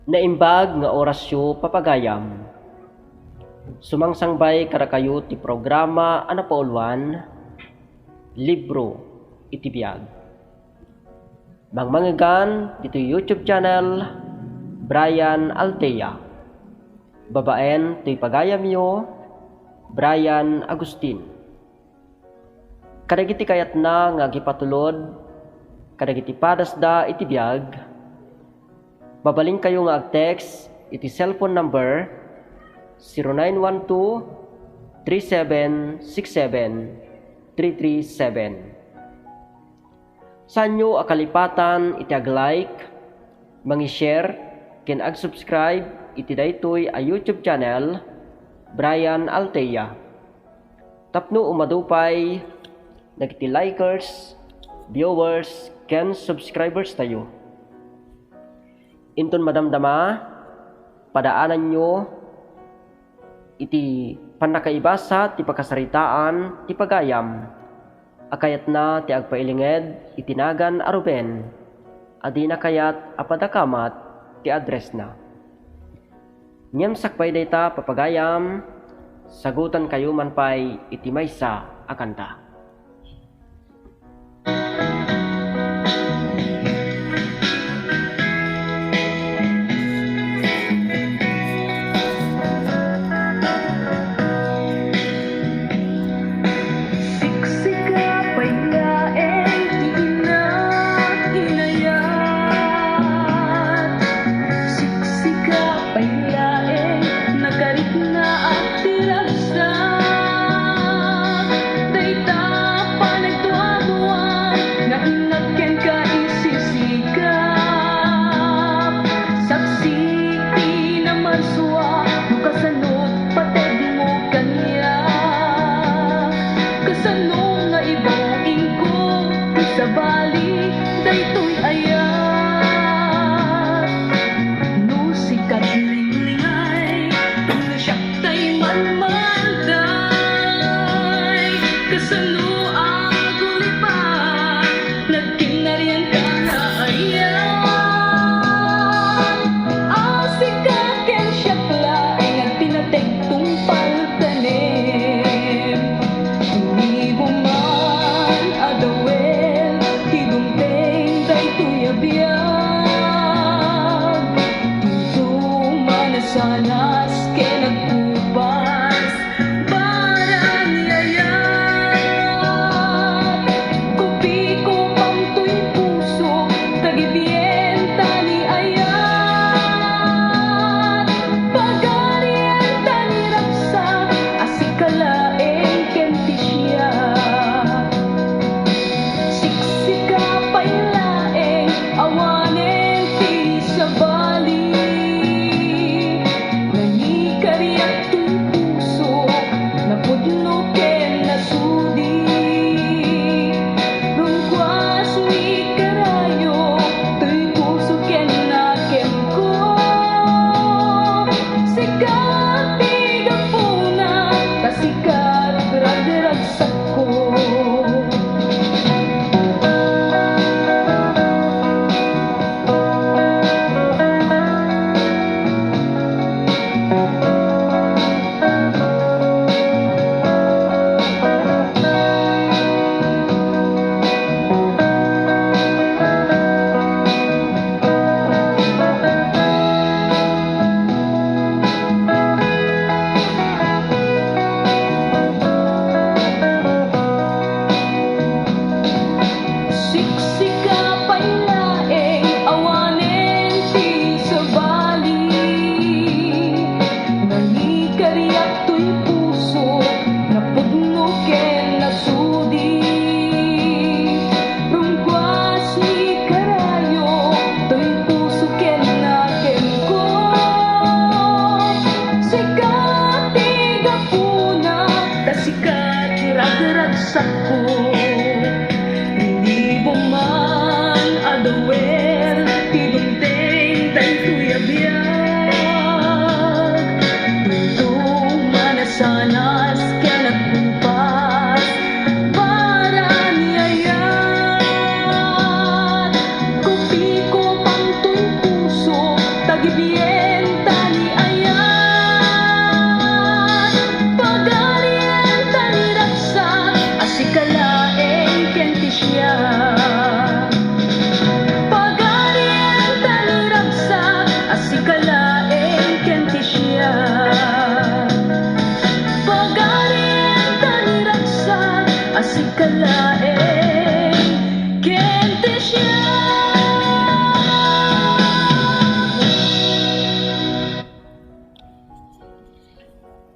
Naimbag nga orasyo papagayam. Sumangsangbay kada kayo ti programa ana paulwan, libro iti biag. Mangmangigan dito YouTube channel Brian Altea. Babaen ti pagayam yo Brian Agustin. Kadagiti kayat na nga gipatulod, kadagiti padasda iti biag. Babaling kayo nga ag-text iti cellphone number 0912-3767-337. Sanyo akalipatan iti ag-like, mangi-share, ken ag-subscribe iti daytoy a YouTube channel Brian Altea. Tapno umadupay nagiti likers, viewers, ken subscribers tayo. Inton madamdama, padaanan nyo iti panakaibasa ti pagkasaritaan ti pagayam. Akayat na ti agpailinged itinagan aruben. Adi na kayat apadakamat ti address na. Ngem sakpay dayta papagayam, sagutan kayo man pay iti maysa a kanta. Nagarit na at tiragsa, dayta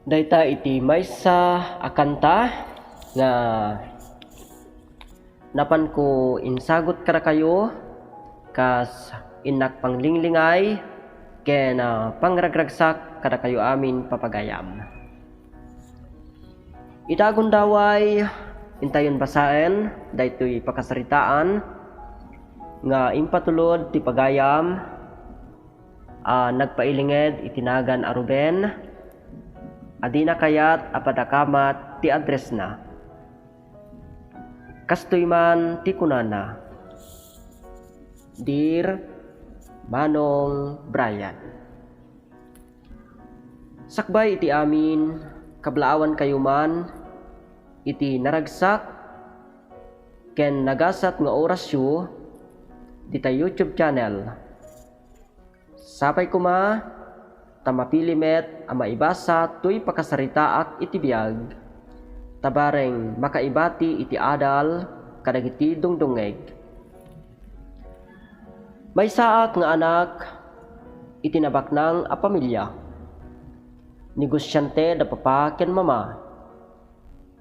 Dayta iti maysa akanta nga napan ko insagot kada kayo kas inak panglinglingay ken pangragragsak kada kayo amin papagayam. Itagon daway intayon basaen daytoy pakasaritaan nga impatulod ti pagayam nagpailinged itinagan a Ruben adina kayat apadakamat ti address na kastoy man ti kunana. Dear Manong Brian, sakbay iti amin kablaawan kayo man iti naragsak ken nagasat nga orasyo dita YouTube channel. Sapay kuma tamapilimet a maibasa tuy pakasaritaak iti biag tabareng makaibati iti adal kadagiti dungdungeg. May saak nga anak itinabaknang a pamilya. Negosyante da papa ken mama.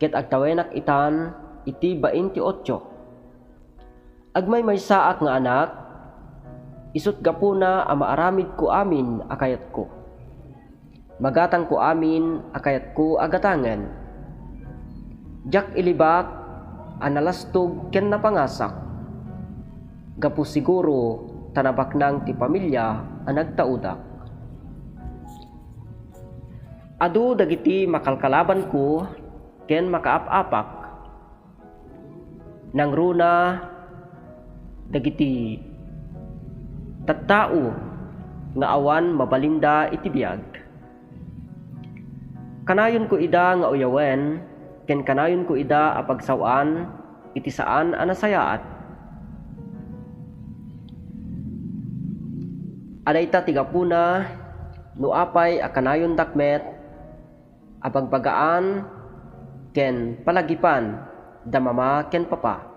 Ket agtawenak itan iti 28. Agmay may saak nga anak isut gapuna a maaramid ko amin akayat ko. Magatang ko amin akayat ko agatangan. Jak ilibak analastog ken napangasak. Gapu siguro tanabak nang ti pamilya ang nagtaudak. Adu dagiti makalkalaban ko ken makaap-apak. Nang runa dagiti tattao nga awan mabalinda iti biag. Kanayon ko ida nga uyawen ken kanayon ko ida a pagsawan iti saan a nasayaat. Adayta tigapuna no apay a kanayon dakmet abagbagaan ken palagipan da mama ken papa.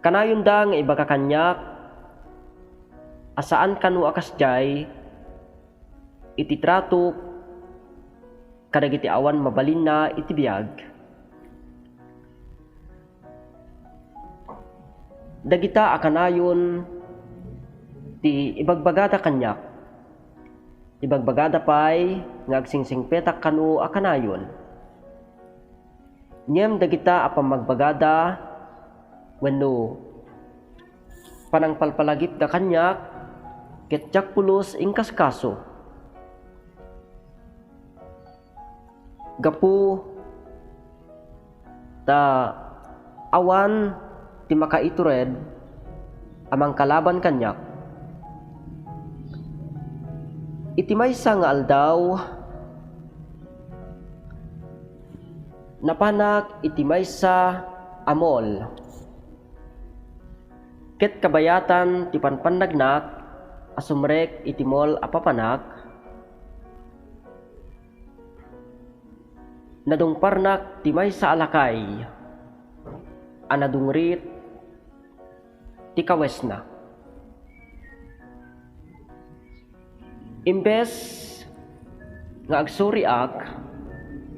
Kanayon da nga ibaga kanyak asaan kanu akasjay iti trato kadagiti awan mabalin na iti biag. Dagita akanayon ti ibagbagada kanyak. Ibagbagada pay nga agsingsing petak kanu akanayon. Nyem dagita apang magbagada wenno panangpalpalagip da kanyak ket jakpulos ingkas kaso. Gapu ta awan ti makaitured amang kalaban kanyak. Iti maysa nga aldaw napanak iti maysa amol. Ket kabayatan ti panpanagnak asumrek iti mol a papanak. Nadungparnak ti maysa alakay anadungrit ti kawesna. Imbes nga agsuriak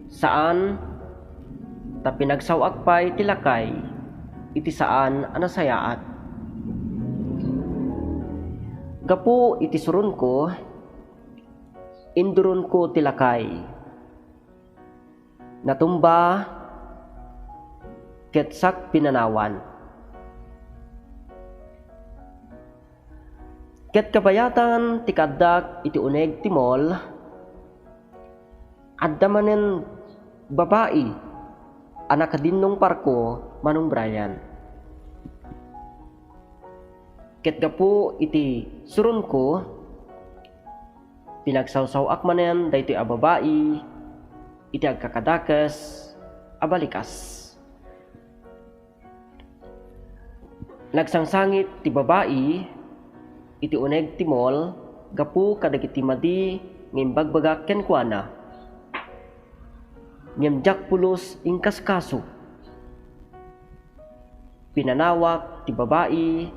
saan ta pinagsawak pay ti lakay iti saan a nasayaat. Gapu iti surun ko induron ko ti lakay. Natumba ket sak pinanawan. Ket kabayatan ti kaddak iti uneg ti mol adda manen babae anak kadinnong parko Manong Brian. Ket gapu iti surun ko pinagsawsawak manen daytoy a babae iti agkakadakas a balikas. Nagsangsangit ti babae iti uneg ti mol gapu kadagiti madi ngimbagbagak ken kuana. Ngem jakpulos ingkas kaso. Pinanawak ti babae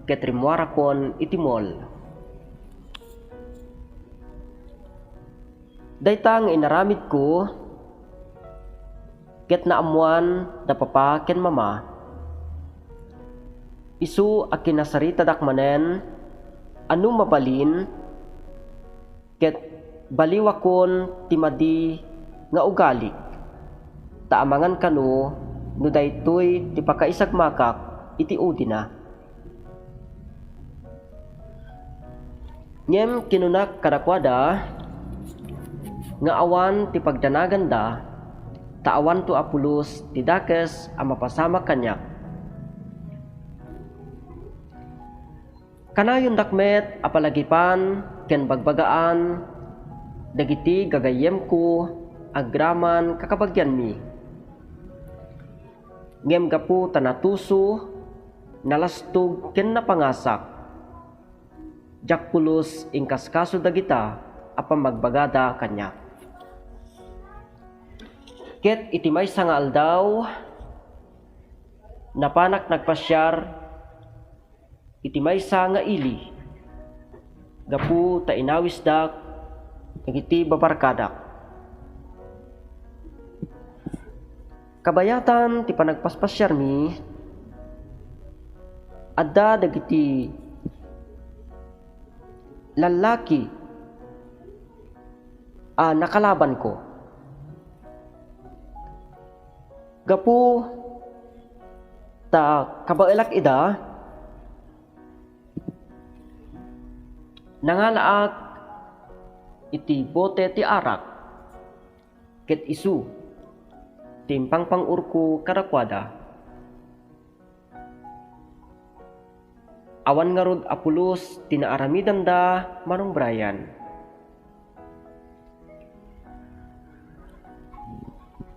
ket rimuarakon iti mol. Daytang inaramid ko, ket naamuan da papa ken mama. Isu a kinasarita dakmanen, anu mabalin, ket baliwakon timadi nga ugali. Taamangan kanu, no daytoy ti pakaisagmakak iti udina. Ngem kinunak kadakwada, nga awan ti pagdanagan da, taawan to apulos ti dakes a mapasama kanyak. Kanayon dakmet apalagipan ken bagbagaan, dagiti gagayem ko agraman kakabagyan mi. Ngem gapu tanatuso, nalastog ken napangasak. Jakpulos ingkaskaso dagita apa magbagada kanya. Ket iti maysa nga aldaw, napanak nagpasyar iti maysa nga ili. Gapu ta inawis dak dagiti babarkadak. Kabayatan ti panagpaspasyar mi, adda dagiti lalaki nakalaban ko. Gapu ta kabaelak ida, nangalaak iti bote ti arak, ket isu timpang pangurko karakwada. Awan nga rod apulos tinaaramidan da Manong Brian.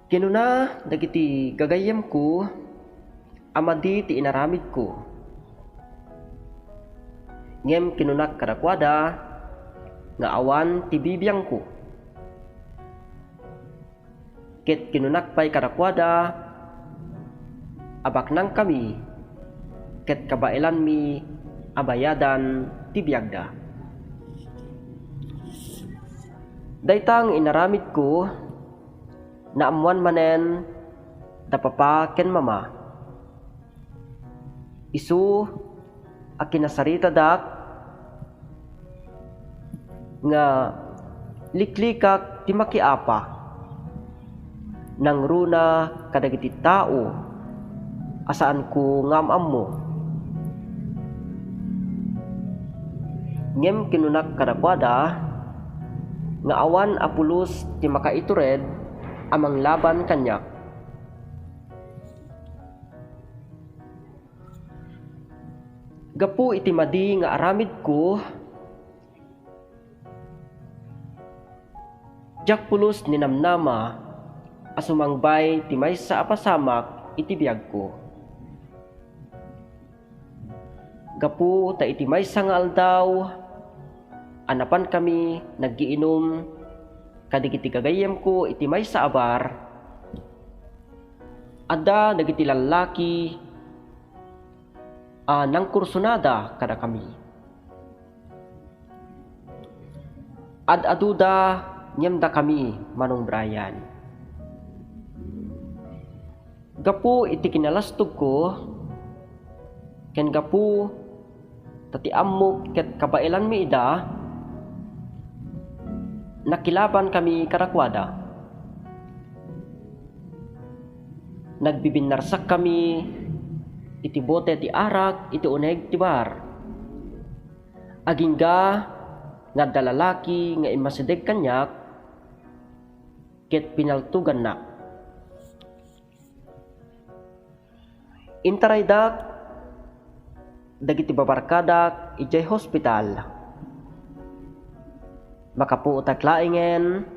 Kinuna dagiti gagayem ko, amadi ti inaramid ko. Ngem kinunak kadakwada, nga awan ti bibiyang ko. Ket kinunak pay kadakwada, abak nang kami, ket kabailan mi abayadan ti biagda. Daytang inaramid ko, naamuan manen da papa ken mama. Isu a kinasarita dak nga liklikak ti makiapa, nang runa kadagiti tao asaan ko ngamam mo. Ngem kinunak kadakwada, nga awan apulos ti makaitured amang laban kanyak. Gapu iti madi nga aramid ko, jakpulos ni namnama asumangbay ti maysa apasamak iti biag ko. Gapu ta iti maysa nga aldaw, anapan kami naggiinom kadigiti gagayem ko iti maysa abar. Adda dagiti lalaki nang kursunada kada kami. Ad-aduda nyemda kami Manong Brian. Gapu iti kinalastog ko, ken gapu tati ammok ket kabailan mi ida, nakilaban kami karakwada. Nagbibinarsak kami iti bote ti arak iti uneg ti bar. Agingga nga dalalaki nga imasideg kanyak, ket pinaltugan na. Intaraydak dagiti babarkadak ijay hospital. Makapuutak laingen,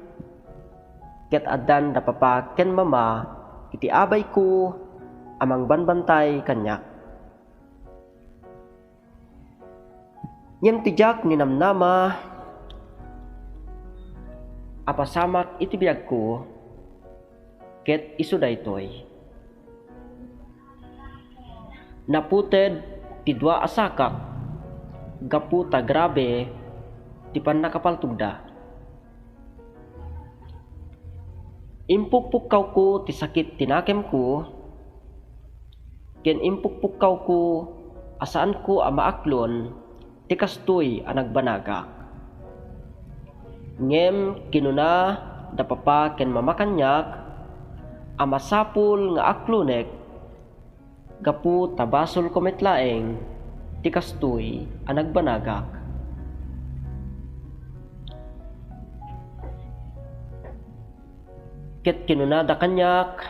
ket addan da papa ken mama iti abay ko amang banbantay kanyak. Ngem tijak ni namnama apasamak iti biag ko, ket isu daytoy. Naputed ti dua asakak, gapu ta grabe ti pannakapaltugda. Impukpukaw ko ti sakit tinakem ko, ken impukpukaw ko asaan ko a maaklon ti kastoy a nagbanagak. Ngem kinuna dapapa ken mamakanyak a masapul nga aklonek gapu tabasol ko metlaeng ti kastoy a nagbanagak. Ket kinunada kanyak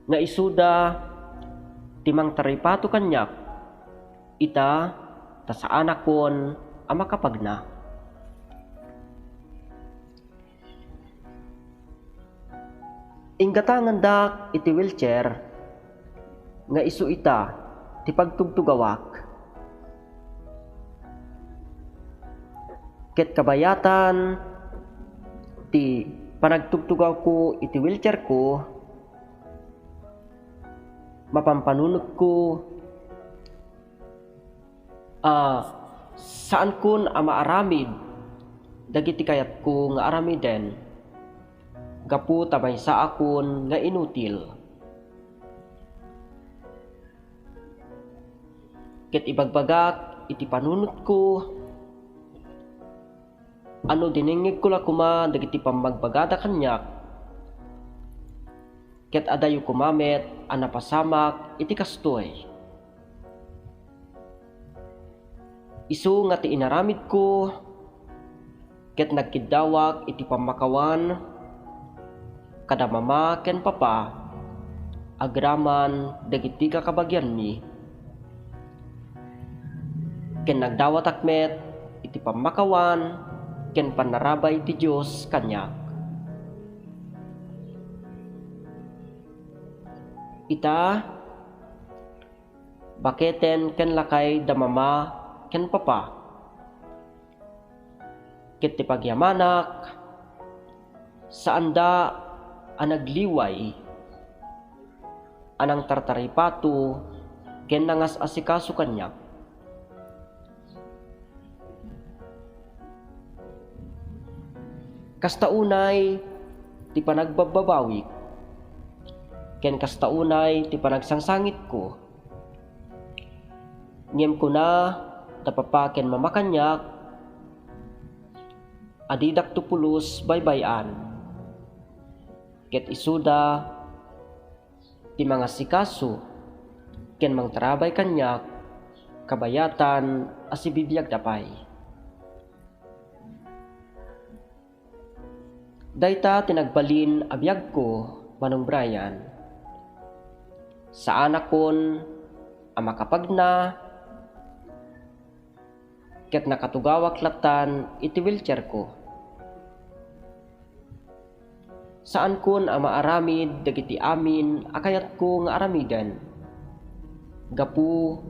nga isuda timang taripato kanyak ita ta saan akon a makapagna. Inggatangan dak iti wheelchair nga isu ita ti pagtugtugawak. Ket kabayatan ti panagtugtugaw ko iti wheelchair ko, mapampanunot ko saan kun a maaramid dagiti kayat ko nga aramiden gapu tamaysa akon nga inutil. Ket ibagbagak iti panunot ko ano diningig ko la kuma dagiti pammagbagada kanyak, ket adayo kumamet a napasamak iti kastoy. Isu nga ti inaramid ko ket nagkidawak iti pamakawan kada mama ken papa agraman dagiti kakabagyan mi, ken nagdawat akmet iti pamakawan ken panarabay ti Dios kanyak. Ita baketen ken lakay da mama ken papa, ket ti pagyamanak saan da a nagliway anang tartaripato ken nangas asikaso kanyak. Kastaunay ti panagbabawik ken kastaunay ti panagsangsangit ko, ngem ko na tapapa ken mamakanyak adidak tupulos baybayan, ket isuda ti mga sikaso ken mangtarabay kanyak kabayatan as ibibiyag dapay. Dayta tinagbalin a biag ko, Manong Brian, saan akon a makapagna ket nakatugawak latan iti wheelchair ko. Saan kun a maaramid dagiti amin akayat ko nga aramiden gapu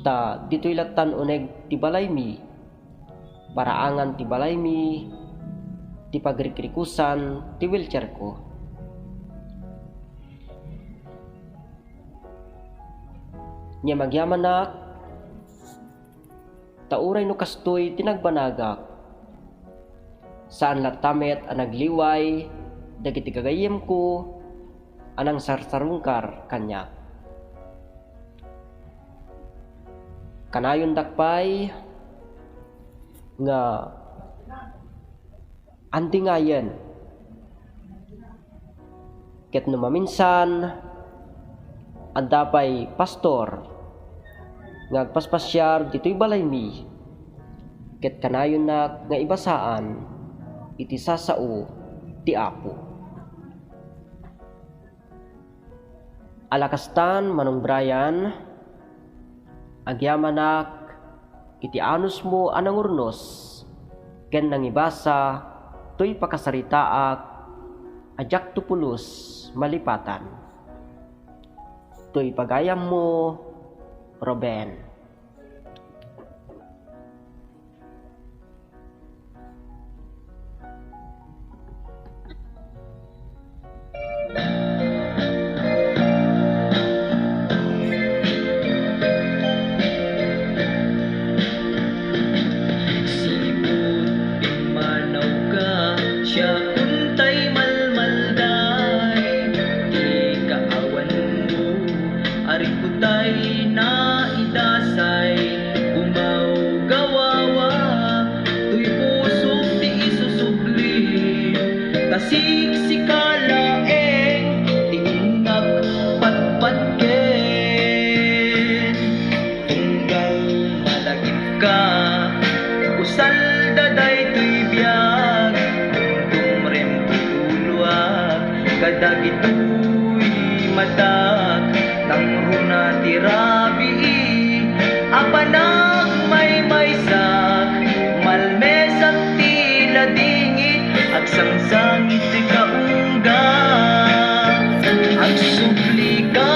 ta ditoy latan uneg ti balay mi, paraangan ti balay mi ti pagrikrikusan ti wheelchair ko. Nya magyamanak tauray no kastoy tinagbanagak saan latamet a nagliway dagiti gagayem ko anang sarsarungkar kanyak. Kanayon dakpay nga andingayen ket no maminsan andapay pastor ngagpaspasyar ditoy balay mi, ket kanayon nak nga ibasaan iti sasao ti Apo. Alakastan, Manong Brian, agyamanak iti anus mo anang urnos ken nangibasa toy pakasaritaak ajak tupulos malipatan. Toy pagayam mo, Ruben. Sipot imanaw ka, siya kunta na idasay umaw gawawa tuy puso ti isusubli tasik sikalaeng ti inak patpatken tunggal malagip ka usal daday tuy biyag tumrem tulwa kadagitoy madak nang runa tirabi apanag may maysak malmesak tila dingit at sangsangit ti kaungga agsubli ka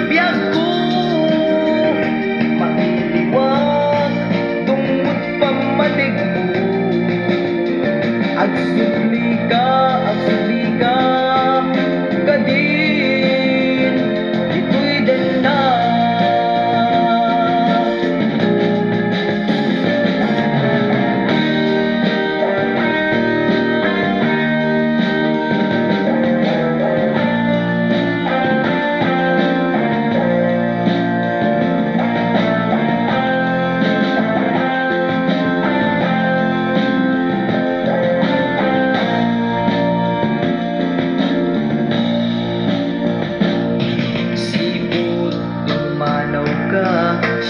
biyag ko mailiwag tungod pamalig mo agsubli ka kadin ito'y danda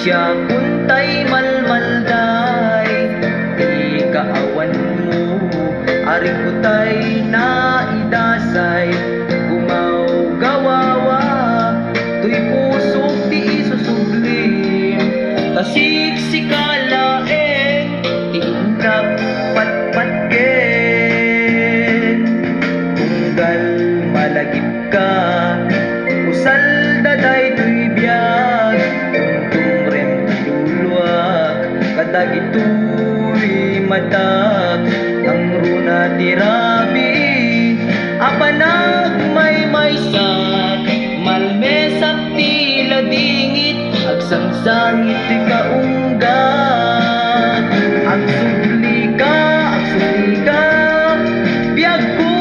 siya kuntay malmalday di kaawan mo ari kutay na idasay gumaw gawawa tuy pusok ti isusubli tasik sikalaeng iinap patpatgen tunggal malagip ka usal daday tuy biyag kadagitoy madak ang runa tirabi apanag may maysak malmesak tila dingit agsangsangit ti kaungga agsubli ka biyag ko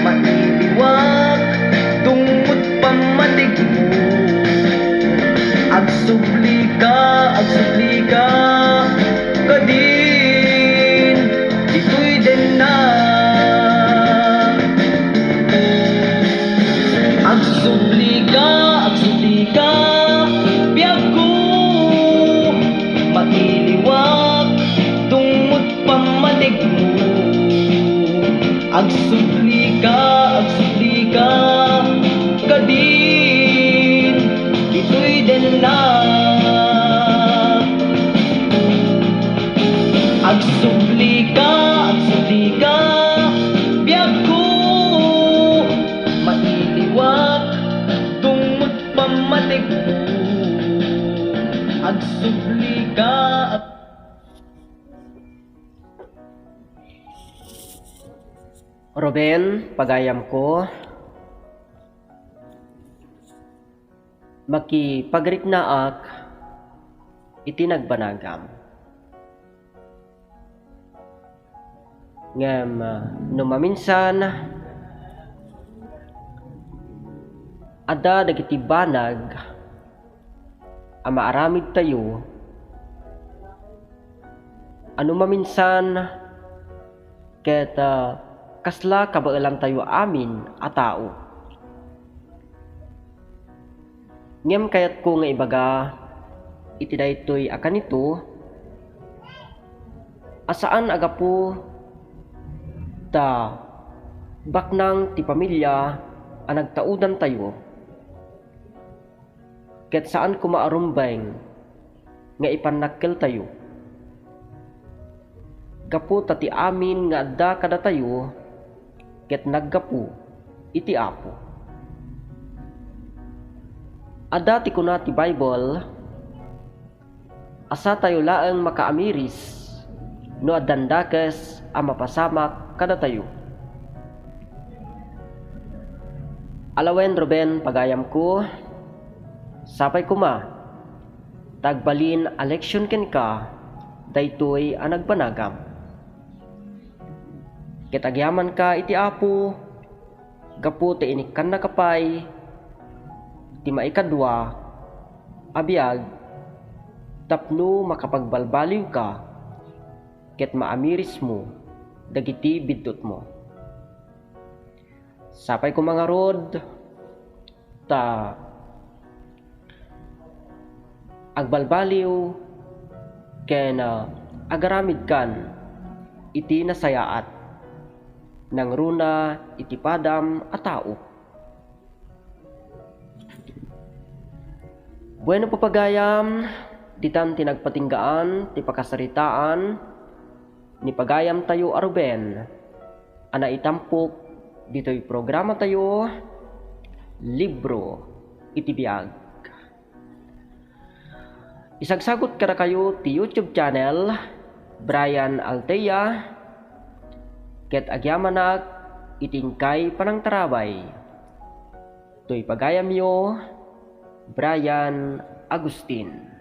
mailiwag tungod pamatig mo agsubli ka kadin ito'y dena agsubli ka biyag ko mailiwag tungod pamalig mo agsubli ka kadin ito'y dena agsubli ka biyag ko mailiwag tungod pamatig mo agsubli ka Ruben, pagayam ko makipagritnaak itinagbanagam ngem numaminsan ada dagiti banag a maaramid tayo ano maminsan ket kasla kabaelan tayo amin a tao ngem kayat ko nga ibaga iti daytoy akan ito asaan agapo ta baknang ti pamilya a nagtaudan tayo ket saan ko maarumbeng nga ipanakkel tayo gapu ta ti amin nga adda kada tayo ket naggapu iti Apo. Adda ti kuna ti Bible asa tayo laeng makaamiris no addandakes a mapasamak kada tayo. Alawen Ruben pagayam ko sapay kuma tagbalin election ken ka daytoy a nagbanagam. Ket agyaman ka iti Apo gapu ti inikkan na kapay Ti maikadwa, abiyag, tapno makapagbalbaliw ka, ket maamiris mo, dagiti bidtot mo. Sapay ko mga rod, ta agbalbaliw, ken agaramid kan, iti nasayaat, nang runa iti padam a tao. Bueno papagayam, ditan tinagpatinggaan, ti pakasaritaan, ni pagayam tayo a Ruben, ana itampok, dito'y programa tayo, libro, iti biag. Isagsagot kara kayo ti YouTube channel, Brian Altea, ket agyamanak, itingkay panangtarabay. To'y pagayam yo, Brian Agustin.